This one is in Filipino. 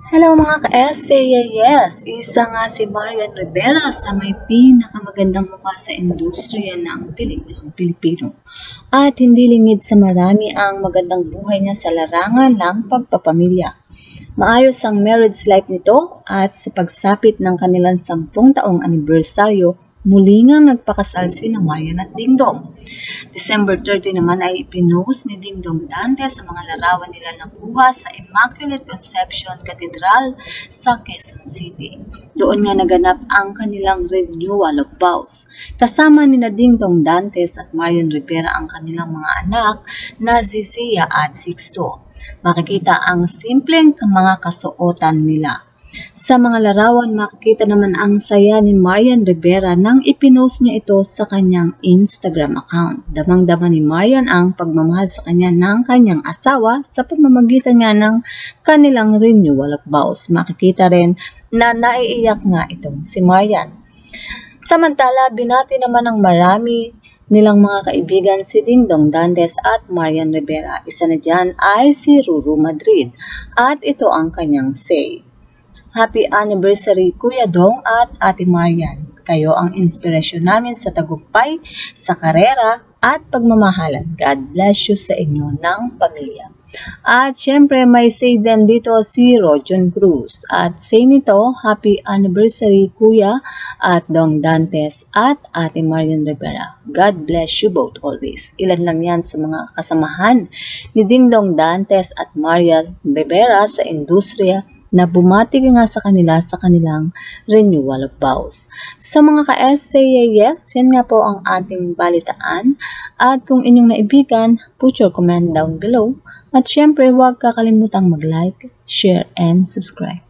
Hello mga ka-SAYS! Isa nga si Marian Rivera sa may pinakamagandang mukha sa industriya ng pelikulang Pilipino. At hindi lingid sa marami ang magandang buhay niya sa larangan ng pagpapamilya. Maayos ang marriage life nito at sa pagsapit ng kanilang 10 taong anibersaryo, muli ngang nagpakasal sina Marian at Dingdong. December 30 naman ay ipinost ni Dingdong Dante sa mga larawan nila nakuha sa Immaculate Conception Cathedral sa Quezon City. Doon nga naganap ang kanilang renewal of vows. Kasama ni Dingdong Dantes at Marian Rivera ang kanilang mga anak na Zizia at Sixto. Makikita ang simpleng mga kasuotan nila. Sa mga larawan, makikita naman ang saya ni Marian Rivera nang ipinost niya ito sa kanyang Instagram account. Damang-dama ni Marian ang pagmamahal sa kanya ng kanyang asawa sa pamamagitan nga ng kanilang renewal of vows. Makikita rin na naiiyak nga itong si Marian. Samantala, binati naman ng marami nilang mga kaibigan si Dingdong Dantes at Marian Rivera. Isa na dyan ay si Ruru Madrid at ito ang kanyang say. Happy anniversary Kuya Dong at Ate Marian. Kayo ang inspirasyon namin sa tagumpay, sa karera at pagmamahalan. God bless you sa inyo ng pamilya. At syempre may say din dito si Rojon Cruz. At say nito, happy anniversary Kuya at Dong Dantes at Ate Marian Rivera. God bless you both always. Ilan lang yan sa mga kasamahan ni Dingdong Dantes at Marian Rivera sa industriya na bumati nga sa kanila sa kanilang renewal of vows. Sa mga ka-SAYS, yan nga po ang ating balitaan. At kung inyong naibigan, put your comment down below. At syempre, huwag kakalimutang mag-like, share, and subscribe.